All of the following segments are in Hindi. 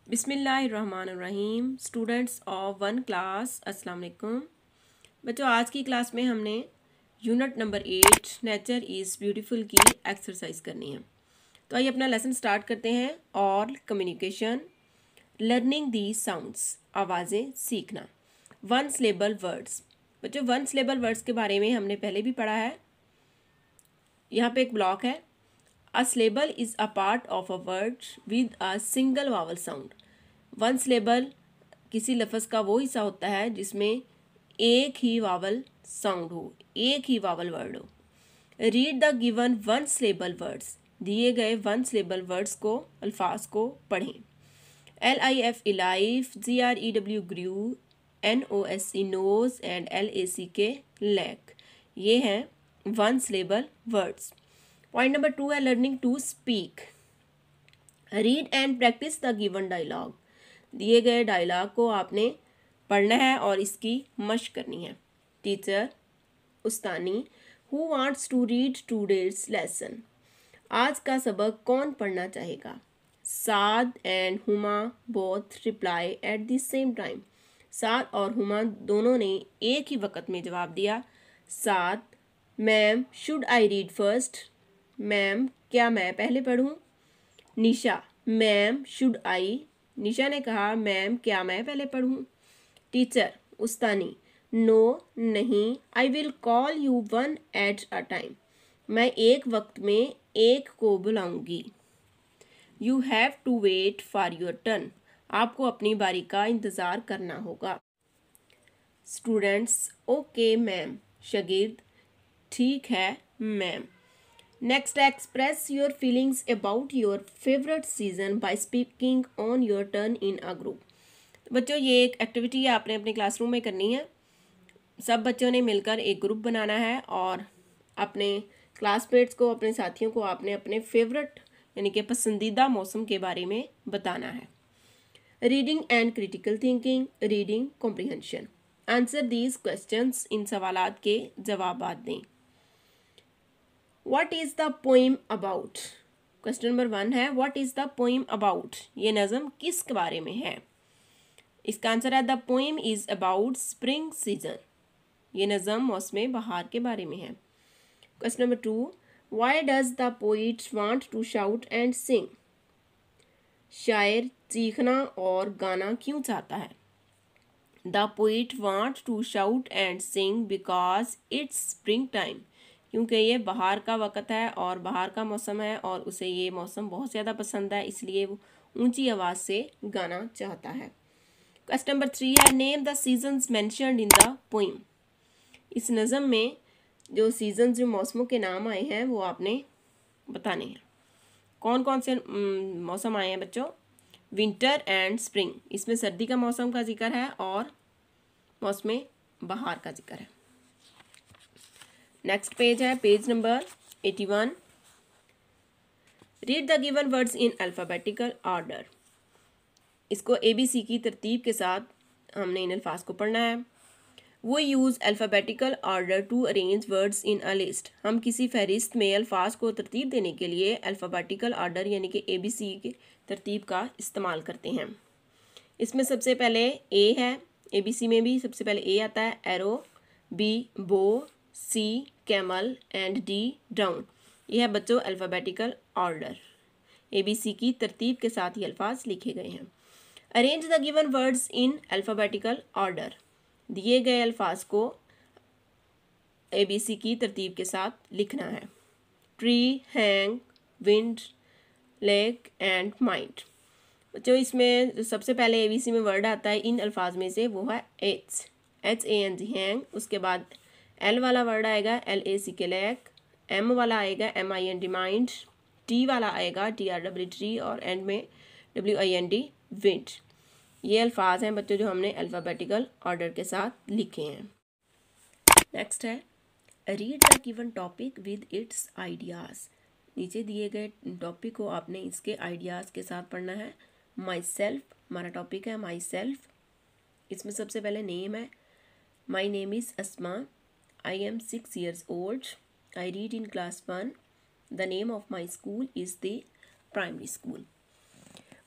बिस्मिल्लाहिर्रहमानिर्रहीम। स्टूडेंट्स ऑफ वन क्लास, अस्सलाम वालेकुम। बच्चों, आज की क्लास में हमने unit number 8 nature is beautiful की एक्सरसाइज करनी है। तो आइए अपना लेसन स्टार्ट करते हैं। और कम्युनिकेशन, लर्निंग दी साउंड्स, आवाज़ें सीखना। One syllable words. बच्चों, वन सिलेबल वर्ड्स के बारे में हमने पहले भी पढ़ा है। यहाँ पे एक ब्लॉक है। A syllable is a part of a word with a single vowel sound. One syllable किसी लफ्ज़ का वो हिस्सा होता है जिसमें एक ही वावल साउंड हो, एक ही वावल वर्ड हो। Read the given one syllable words. दिए गए वन syllable वर्ड्स को, अल्फाज को पढ़ें। LIF life, GREW grew, NOSE nose and LACK lack. ये हैं one syllable words. Point number 2 है learning to speak. Read and practice the given dialogue. दिए गए डायलॉग को आपने पढ़ना है और इसकी मशक करनी है। टीचर उस्तानी, who wants to read today's lesson. आज का सबक कौन पढ़ना चाहेगा। Saad and Huma both reply at the same time. Saad और हुमा दोनों ने एक ही वक्त में जवाब दिया। Saad, ma'am should I read first. Ma'am, क्या मैं पहले पढ़ूं। निशा, मैम शुड आई। निशा ने कहा, मैम क्या मैं पहले पढ़ूं। टीचर उस्तानी, नो नहीं, I will call you one at a time. मैं एक वक्त में एक को बुलाऊंगी। You have to wait for your turn. आपको अपनी बारी का इंतज़ार करना होगा। Students, okay ma'am. शागिर्द, ठीक है ma'am. Next, express your feelings about your favourite season by speaking on your turn in a group. बच्चों, ये एक एक्टिविटी है, आपने अपने क्लासरूम में करनी है। सब बच्चों ने मिलकर एक ग्रुप बनाना है और अपने क्लासमेट्स को, अपने साथियों को आपने अपने फेवरेट यानी कि पसंदीदा मौसम के बारे में बताना है। Reading and critical thinking, reading comprehension. Answer these questions. इन सवालात के जवाब दें। What is the poem about? Question number 1 है, What is the poem about? ये नज़म किस बारे में है। इसका आंसर है the poem is about spring season. ये नज़म मौसम बहार के बारे में है। Question number 2, Why does the poet want to shout and sing? शायर चीखना और गाना क्यों चाहता है। The poet want to shout and sing because it's spring time. क्योंकि ये बहार का वक़्त है और बहार का मौसम है और उसे ये मौसम बहुत ज़्यादा पसंद है, इसलिए वो ऊंची आवाज़ से गाना चाहता है। क्वेश्चन नंबर 3 है, name the seasons mentioned in the poem. इस नज़म में जो सीजन्स, जो मौसमों के नाम आए हैं वो आपने बताने हैं। कौन कौन से मौसम आए हैं बच्चों। विंटर एंड स्प्रिंग, इसमें सर्दी का मौसम का जिक्र है और मौसम बहार का जिक्र है। नेक्स्ट पेज है page number 81। Read the given words in alphabetical order. इसको ABC की तरतीब के साथ हमने इन अल्फाज को पढ़ना है। We use alphabetical order to arrange words in a list. हम किसी फहरिस्त में अल्फाज को तरतीब देने के लिए अल्फ़ाबेटिकल ऑर्डर यानी कि ABC की तरतीब का इस्तेमाल करते हैं। इसमें सबसे पहले A है, ABC में भी सबसे पहले A आता है, एरो, B बो, C camel and D down. यह है बच्चों अल्फ़ाबेटिकल ऑर्डर। ABC की तरतीब के साथ ये अल्फाज लिखे गए हैं। Arrange the given words in alphabetical order. दिए गए अल्फाज को ABC की तरतीब के साथ लिखना है। Tree, hang, wind, lake and mind. बच्चों, इसमें जो सबसे पहले ABC में वर्ड आता है इन अल्फाज में से वो है HANG हैंग। उसके बाद L वाला वर्ड आएगा LACK लैक, M वाला आएगा MIND माइंड, T वाला आएगा TRW ट्री और एंड में WIND विंड। ये अल्फाज हैं बच्चों जो हमने अल्फ़ाबेटिकल ऑर्डर के साथ लिखे हैं। नेक्स्ट है, read the given topic with its ideas. नीचे दिए गए टॉपिक को आपने इसके आइडियाज़ के साथ पढ़ना है। माई सेल्फ, हमारा टॉपिक है माई सेल्फ। इसमें सबसे पहले नेम है, my name is Asma, I am 6 years old, I read in class 1, the name of my school is the primary school.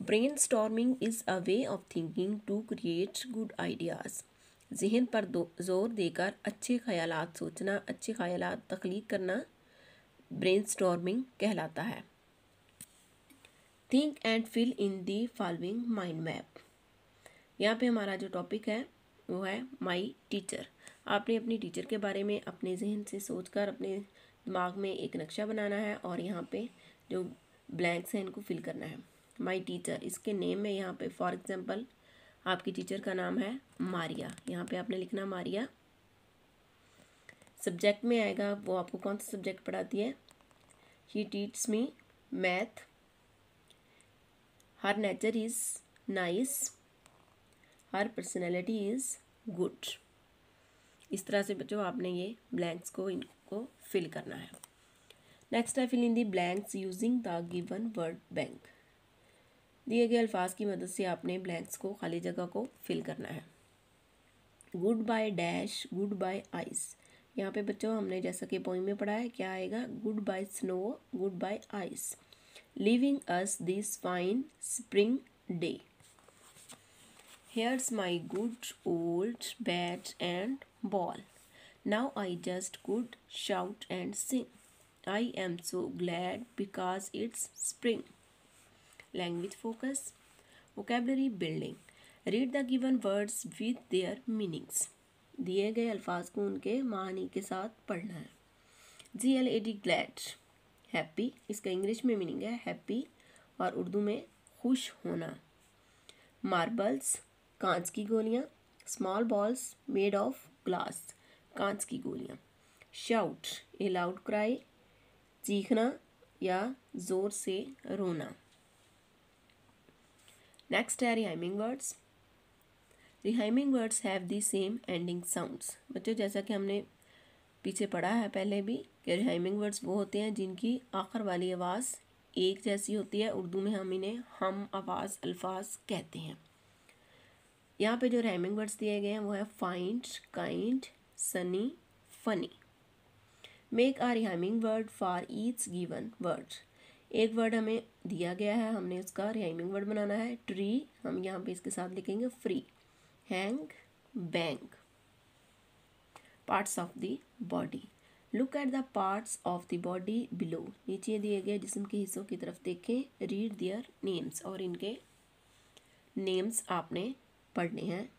Brainstorming is a way of thinking to create good ideas. जहन पर जोर देकर अच्छे ख्यालात सोचना, अच्छे ख्यालात तख्लीक करना ब्रेनस्टॉर्मिंग कहलाता है। Think and fill in the following mind map. यहाँ पे हमारा जो टॉपिक है वो है माई टीचर। आपने अपनी टीचर के बारे में अपने जहन से सोचकर अपने दिमाग में एक नक्शा बनाना है और यहाँ पे जो ब्लैंक्स हैं इनको फिल करना है। माई टीचर, इसके नेम में यहाँ पे फॉर एग्जांपल आपकी टीचर का नाम है मारिया, यहाँ पे आपने लिखना मारिया। सब्जेक्ट में आएगा वो आपको कौन सा सब्जेक्ट पढ़ाती है। He teach me math. Her nature is nice. Her personality is good. इस तरह से बच्चों आपने ये ब्लैंक्स को इनको फिल करना है। नेक्स्ट है fill in the blanks using the given word bank. दिए गए अल्फाज की मदद से आपने ब्लैंक्स को, खाली जगह को फिल करना है। Good bye dash, good bye ice. यहाँ पे बच्चों हमने जैसा कि पोइम में पढ़ा है क्या आएगा, good bye snow, good bye ice, leaving us this fine spring day. Here's my good old bat and ball. Now I just could shout and sing. I am so glad because it's spring. Language focus. Vocabulary building. Read the given words with their meanings. दिए गए अल्फाज को उनके मानी के साथ पढ़ना है। GLAD glad, हैप्पी, इसका इंग्लिश में मीनिंग है हैप्पी और उर्दू में खुश होना। मार्बल्स, कांच की गोलियाँ। Small balls made of glass, कांच की गोलियाँ। शाउट, ए लाउड क्राई, चीखना या ज़ोर से रोना। नेक्स्ट है rhyming words. Rhyming words have the same ending sounds. बच्चों जैसा कि हमने पीछे पढ़ा है पहले भी कि रिहाइमिंग वर्ड्स वो होते हैं जिनकी आखिर वाली आवाज़ एक जैसी होती है। उर्दू में हम इन्हें हम आवाज़ अल्फाज कहते हैं। यहाँ पे जो राइमिंग वर्ड्स दिए गए हैं वो है find, kind, Sunny, funny. Make a rhyming word for each given word. एक वर्ड हमें दिया गया है, हमने उसका राइमिंग वर्ड बनाना है। ट्री, हम यहाँ पे इसके साथ लिखेंगे free. Hang, bank. Parts of the body. Look at the parts of the body below. नीचे दिए गए जिस्म के हिस्सों की तरफ देखें। रीड देयर नेम्स, और इनके नेम्स आपने पढ़ने हैं।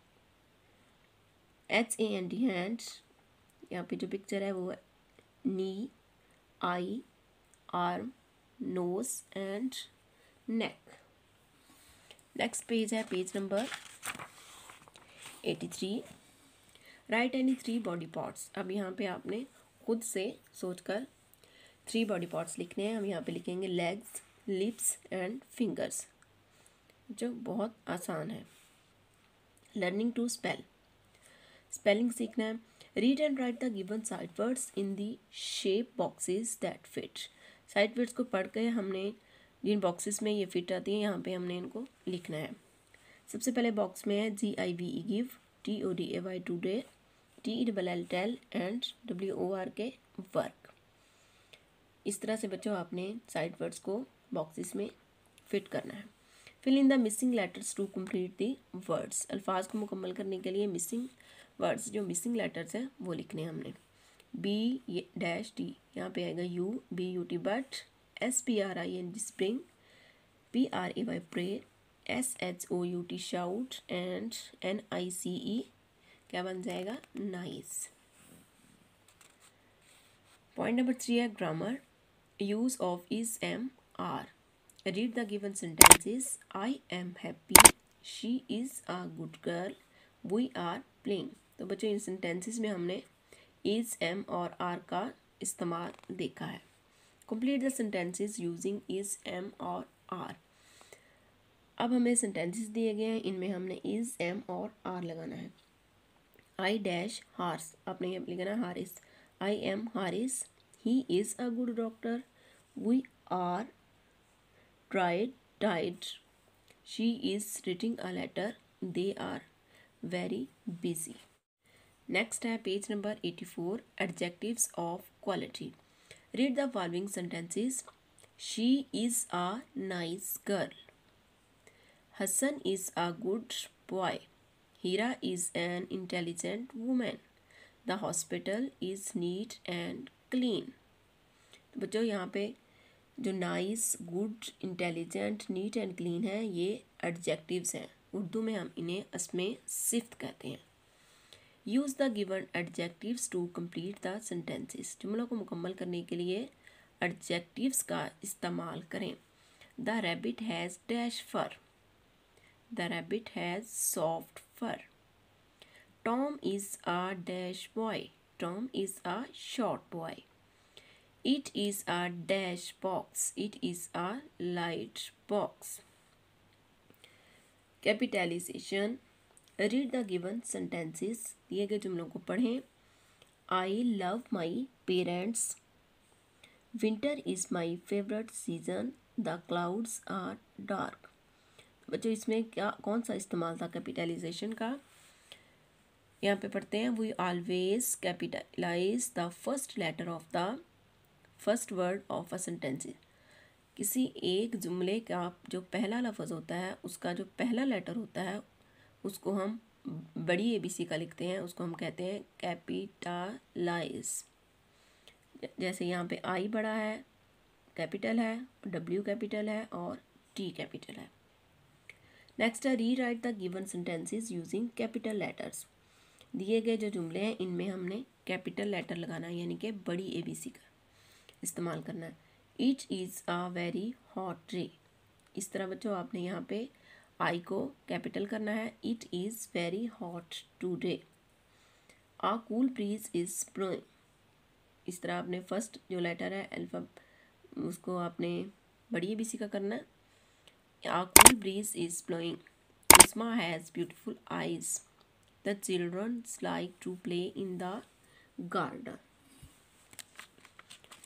HAND हैंड, यहाँ पे जो पिक्चर है वो है knee, eye, arm, nose and neck. Next page है page number 83। Write any 3 body parts. अब यहाँ पे आपने खुद से सोचकर 3 बॉडी पार्ट्स लिखने हैं। हम यहाँ पे लिखेंगे लेग्स, लिप्स एंड फिंगर्स, जो बहुत आसान है। लर्निंग टू स्पेल, स्पेलिंग सीखना है। Read and write the given side words in the shape boxes that fit. Side words को पढ़ कर हमने जिन बॉक्सेस में ये फिट आती हैं यहाँ पे हमने इनको लिखना है। सबसे पहले बॉक्स में है GIVE give, TODAY today, TELL tell and WORK work. इस तरह से बच्चों आपने साइड वर्ड्स को बॉक्सेस में फिट करना है। Fill in the missing letters to complete the words. अल्फाज को मुकम्मल करने के लिए मिसिंग वर्ड्स, जो मिसिंग लेटर्स हैं वो लिखने हैं हमने। B-T, यहाँ पे आएगा U, BUT but, SPRING spring, PRAY pray, SHOUT shout and NICE क्या बन जाएगा, नाइस। पॉइंट नंबर 3 है grammar. Use of is, am, are. Read the given sentences. I am happy. She is a good girl. We are playing. तो बच्चों इन sentences में हमने is, am और are का इस्तेमाल देखा है। Complete the sentences using is, am और are. अब हमें sentences दिए गए हैं, इनमें हमने is, am और are लगाना है। I dash Hars, आपने यहाँ लिखना Haris. I am Haris. He is a good doctor. We are died. She is writing a letter. They are very busy. Next है page number 84, adjectives of quality. Read the following sentences. She is a nice girl. Hassan is a good boy. Hira is an intelligent woman. The hospital is neat and clean. तो बच्चों यहाँ पे जो nice, good, intelligent, neat and clean है ये एडजेक्टिव्स हैं। उर्दू में हम इन्हें अस्मे सिफ्त कहते हैं। Use the given adjectives to complete the sentences. जुमलों को मुकम्मल करने के लिए एडजेक्टिव्स का इस्तेमाल करें। The rabbit has dash fur. The rabbit has soft fur. Tom is a dash boy. Tom is a short boy. It is a dash box. It is a light box. Capitalization. Read the given sentences. दिए गए जुमलों को पढ़ें। I love my parents. Winter is my favorite season. The clouds are dark. बच्चों इसमें क्या कौन सा इस्तेमाल था कैपिटलाइजेशन का? यहाँ पे पढ़ते हैं, we always capitalize the first letter of the first word of a sentence. किसी एक जुमले का जो पहला लफ्ज़ होता है उसका जो पहला लेटर होता है उसको हम बड़ी ABC का लिखते हैं, उसको हम कहते हैं कैपिटलाइज। जैसे यहाँ पे I बड़ा है, कैपिटल है, W कैपिटल है और T कैपिटल है। नेक्स्ट है री right the given sentences using capital letters. दिए गए जो जुमले हैं इनमें हमने कैपिटल लेटर लगाना है, यानी कि बड़ी ABC का इस्तेमाल करना है। It is a very hot day. इस तरह बच्चों आपने यहाँ पे आई को कैपिटल करना है। It is very hot today. A cool breeze is blowing. इस तरह आपने फर्स्ट जो लेटर है अल्फा उसको आपने बड़ी ABC का करना है। A cool breeze is blowing. Isma has beautiful eyes. The children like to play in the garden.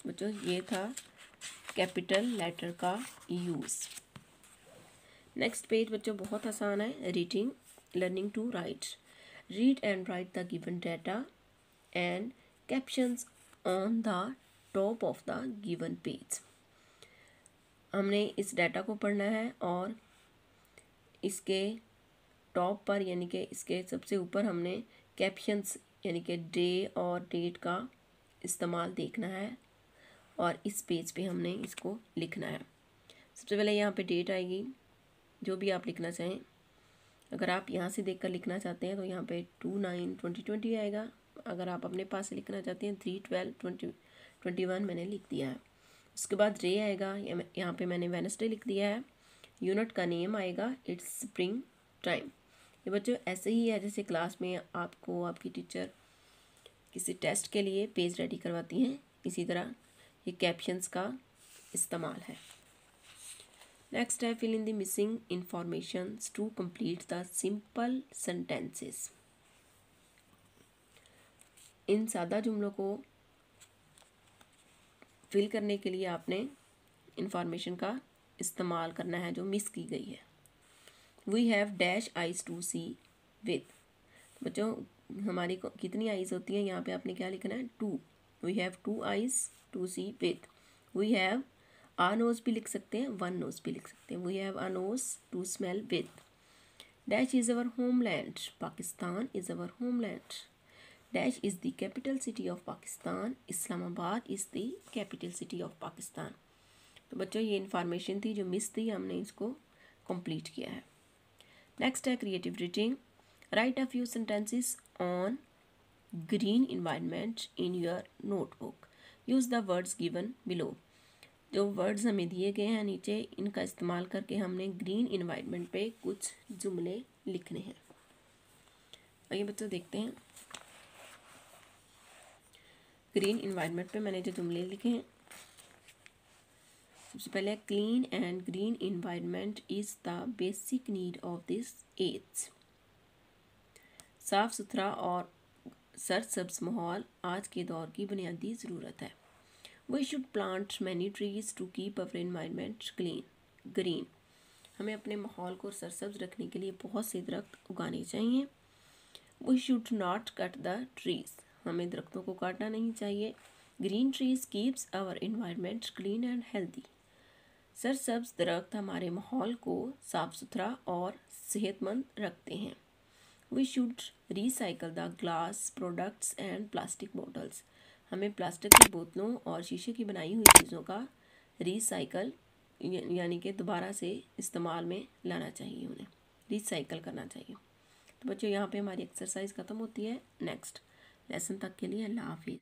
बच्चों ये था कैपिटल लेटर का यूज़। नेक्स्ट पेज बच्चों बहुत आसान है। Reading, learning to write. Read and write the given data and captions on the top of the given page. हमने इस डाटा को पढ़ना है और इसके टॉप पर यानी कि इसके सबसे ऊपर हमने कैप्शंस यानी कि डे और डेट का इस्तेमाल देखना है और इस पेज पे हमने इसको लिखना है। सबसे पहले यहाँ पे डेट आएगी, जो भी आप लिखना चाहें। अगर आप यहाँ से देखकर लिखना चाहते हैं तो यहाँ पे 2/9/2020 आएगा। अगर आप अपने पास से लिखना चाहते हैं 3/12/2021 मैंने लिख दिया है। उसके बाद डे आएगा, यहाँ पे मैंने वेडनेसडे लिख दिया है। यूनिट का नेम आएगा इट्स स्प्रिंग टाइम। ये बच्चों ऐसे ही है जैसे क्लास में आपको आपकी टीचर किसी टेस्ट के लिए पेज रेडी करवाती हैं, इसी तरह ये कैप्शंस का इस्तेमाल है। नेक्स्ट है fill in the missing informations to complete the simple sentences. इन सादा जुमलों को फिल करने के लिए आपने इंफॉर्मेशन का इस्तेमाल करना है जो मिस की गई है। We have dash eyes to see with. बच्चों हमारी कितनी आइज़ होती हैं, यहाँ पे आपने क्या लिखना है 2। We have 2 eyes to see with. We have a nose भी लिख सकते हैं, 1 नोज भी लिख सकते हैं। We have a nose to smell with. Dash is our homeland. Pakistan is our homeland. Dash is the capital city of Pakistan. Islamabad is the capital city of Pakistan. तो बच्चों ये इन्फॉर्मेशन थी जो मिस थी, हमने इसको कंप्लीट किया है। नेक्स्ट है creative reading. Right a few sentences on green environment in your notebook. Use the words given below. जो वर्ड्स हमें दिए गए हैं नीचे इनका इस्तेमाल करके हमने ग्रीन इन्वायरमेंट पे कुछ जुमले लिखने हैं। आइए बच्चों देखते हैं। ग्रीन इन्वायरमेंट पे मैंने जो जुमले लिखे हैं, सबसे पहले clean and green environment is the basic need of this age. साफ़ सुथरा और सरसब्ज माहौल आज के दौर की बुनियादी ज़रूरत है। We should plant many trees to keep our environment clean green. हमें अपने माहौल को सरसब्ज रखने के लिए बहुत से दरख्त उगाने चाहिए। We should not cut the trees. हमें दरख्तों को काटना नहीं चाहिए। Green trees keeps our environment clean and healthy. सरसब्ज दरख्त हमारे माहौल को साफ सुथरा और सेहतमंद रखते हैं। We should recycle the glass products and plastic bottles. हमें प्लास्टिक की बोतलों और शीशे की बनाई हुई चीज़ों का रिसाइकल यानी कि दोबारा से इस्तेमाल में लाना चाहिए, उन्हें रिसाइकल करना चाहिए। तो बच्चों यहाँ पे हमारी एक्सरसाइज ख़त्म होती है। नेक्स्ट लेसन तक के लिए अल्लाह हाफिज़।